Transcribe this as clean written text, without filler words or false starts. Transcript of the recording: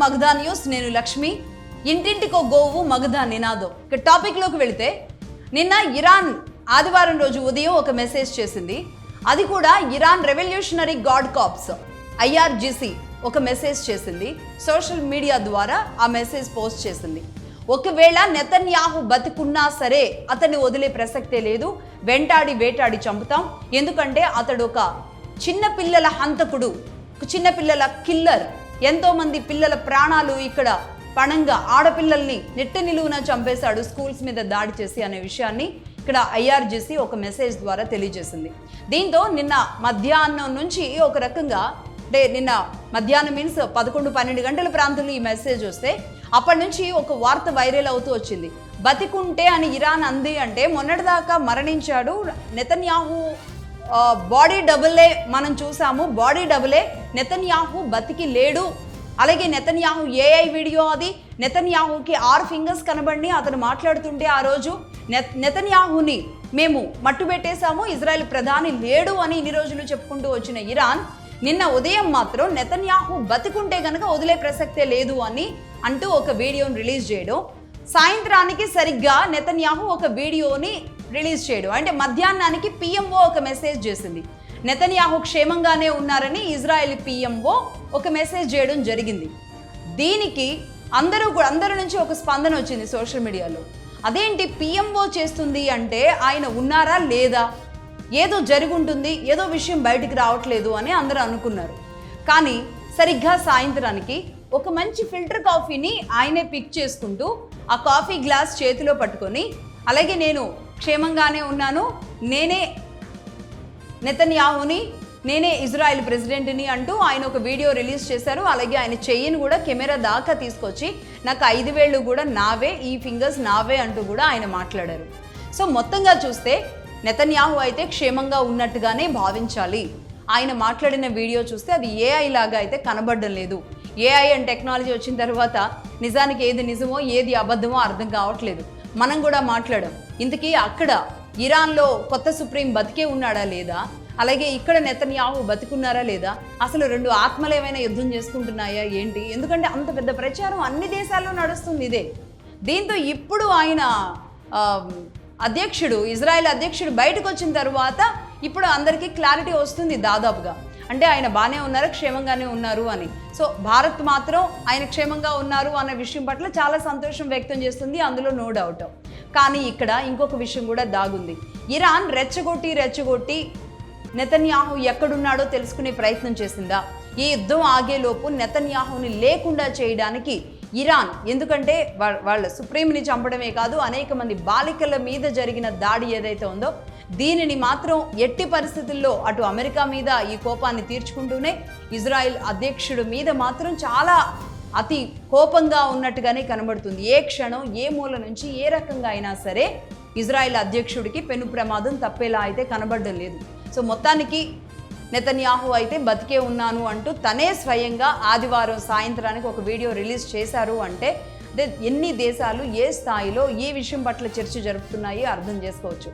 Magadha news. నేను లక్ష్మి. ఇంటింటికో గోవు మగధా నినాదం. ఇక టాపిక్లోకి వెళితే, నిన్న ఇరాన్ ఆదివారం రోజు ఉదయం ఒక మెసేజ్ చేసింది. అది కూడా Iran revolutionary guard corps IRGC ఒక మెసేజ్ చేసింది. సోషల్ మీడియా ద్వారా ఆ మెసేజ్ పోస్ట్ చేసింది. ఒకవేళ నెతన్యాహు బతికున్నా సరే అతన్ని వదిలే ప్రసక్తే లేదు, వెంటాడి వేటాడి చంపుతాం. ఎందుకంటే అతడు ఒక చిన్న పిల్లల హంతకుడు, చిన్నపిల్లల కిల్లర్. ఎంతో మంది పిల్లల ప్రాణాలు ఇక్కడ పణంగా ఆడపిల్లల్ని నెట్ట నిలువున చంపేశాడు స్కూల్స్ మీద దాడి చేసి అనే విషయాన్ని ఇక్కడ IRGC ఒక మెసేజ్ ద్వారా తెలియజేసింది. దీంతో నిన్న మధ్యాహ్నం నుంచి ఒక రకంగా, అంటే నిన్న మధ్యాహ్నం మీన్స్ 11-12 గంటల ప్రాంతంలో ఈ మెసేజ్ వస్తే అప్పటి నుంచి ఒక వార్త వైరల్ అవుతూ వచ్చింది. బతికుంటే అని ఇరాన్ అంది అంటే మొన్నటిదాకా మరణించాడు నెతన్యాహు, బాడీ డబులే మనం చూసాము. బాడీ డబులే, నెతన్యాహు బతికి లేడు. అలాగే నెతన్యాహు AI వీడియో, అది నెతన్యాహుకి 6 ఫింగర్స్ కనబడి అతను మాట్లాడుతుంటే ఆ రోజు నెతన్యాహుని మేము మట్టుబెట్టేశాము, ఇజ్రాయెల్ ప్రధాని లేడు అని ఇన్ని రోజులు చెప్పుకుంటూ వచ్చిన ఇరాన్ నిన్న ఉదయం మాత్రం నెతన్యాహు బతికుంటే కనుక వదిలే ప్రసక్తే లేదు అని అంటూ ఒక వీడియోని రిలీజ్ చేయడం, సాయంత్రానికి సరిగ్గా నెతన్యాహు ఒక వీడియోని రిలీజ్ చేయడం, అంటే మధ్యాహ్నానికి PMO ఒక మెసేజ్ చేసింది. నెతన్యాహు క్షేమంగానే ఉన్నారని ఇజ్రాయెల్ PMO ఒక మెసేజ్ చేయడం జరిగింది. దీనికి అందరి నుంచి ఒక స్పందన వచ్చింది సోషల్ మీడియాలో. అదేంటి PMO చేస్తుంది అంటే ఆయన ఉన్నారా లేదా, ఏదో జరుగుంటుంది, ఏదో విషయం బయటికి రావట్లేదు అని అందరూ అనుకున్నారు. కానీ సరిగ్గా సాయంత్రానికి ఒక మంచి ఫిల్టర్ కాఫీని ఆయనే పిక్ చేసుకుంటూ ఆ కాఫీ గ్లాస్ చేతిలో పట్టుకొని, అలాగే నేను క్షేమంగానే ఉన్నాను, నేనే నెతన్యాహుని, నేనే ఇజ్రాయెల్ ప్రెసిడెంట్ని అంటూ ఆయన ఒక వీడియో రిలీజ్ చేశారు. అలాగే ఆయన చెయ్యిని కూడా కెమెరా దాకా తీసుకొచ్చి నాకు 5 వేళ్ళు కూడా నావే, ఈ ఫింగర్స్ నావే అంటూ కూడా ఆయన మాట్లాడారు. సో మొత్తంగా చూస్తే నెతన్యాహు అయితే క్షేమంగా ఉన్నట్టుగానే భావించాలి. ఆయన మాట్లాడిన వీడియో చూస్తే అది AI లాగా అయితే కనబడడం లేదు. AI అండ్ టెక్నాలజీ వచ్చిన తర్వాత నిజానికి ఏది నిజమో ఏది అబద్ధమో అర్థం కావట్లేదు. మనం కూడా మాట్లాడాం. ఇంతకీ అక్కడ ఇరాన్లో కొత్త సుప్రీం బతికే ఉన్నాడా లేదా, అలాగే ఇక్కడ నెతన్యాహు బతికున్నారా లేదా, అసలు 2 ఆత్మలు ఏమైనా యుద్ధం చేసుకుంటున్నాయా ఏంటి? ఎందుకంటే అంత పెద్ద ప్రచారం అన్ని దేశాల్లో నడుస్తుంది ఇదే. దీంతో ఇప్పుడు ఆయన అధ్యక్షుడు, ఇజ్రాయెల్ అధ్యక్షుడు బయటకు వచ్చిన తర్వాత ఇప్పుడు అందరికీ క్లారిటీ వస్తుంది దాదాపుగా. అంటే ఆయన బాగానే ఉన్నారు, క్షేమంగానే ఉన్నారు అని. సో భారత్ మాత్రం ఆయన క్షేమంగా ఉన్నారు అన్న విషయం పట్ల చాలా సంతోషం వ్యక్తం చేస్తుంది, అందులో నో డౌట్. కానీ ఇక్కడ ఇంకొక విషయం కూడా దాగుంది. ఇరాన్ రెచ్చగొట్టి నెతన్యాహు ఎక్కడున్నాడో తెలుసుకునే ప్రయత్నం చేసిందా? ఈ యుద్ధం ఆగేలోపు నెతన్యాహుని లేకుండా చేయడానికి ఇరాన్, ఎందుకంటే వాళ్ళ సుప్రీంని చంపడమే కాదు, అనేక మంది బాలికల మీద జరిగిన దాడి ఏదైతే ఉందో దీనిని మాత్రం ఎట్టి పరిస్థితుల్లో అటు అమెరికా మీద ఈ కోపాన్ని తీర్చుకుంటూనే ఇజ్రాయెల్ అధ్యక్షుడి మీద మాత్రం చాలా అతి కోపంగా ఉన్నట్టుగానే కనబడుతుంది. ఏ క్షణం ఏ మూల నుంచి ఏ రకంగా అయినా సరే ఇజ్రాయెల్ అధ్యక్షుడికి పెను ప్రమాదం తప్పేలా అయితే కనబడడం లేదు. సో మొత్తానికి నెతన్యాహు అయితే బతికే ఉన్నాను అంటూ తనే స్వయంగా ఆదివారం సాయంత్రానికి ఒక వీడియో రిలీజ్ చేశారు అంటే ఎన్ని దేశాలు ఏ స్థాయిలో ఈ విషయం పట్ల చర్చ జరుపుతున్నాయో అర్థం చేసుకోవచ్చు.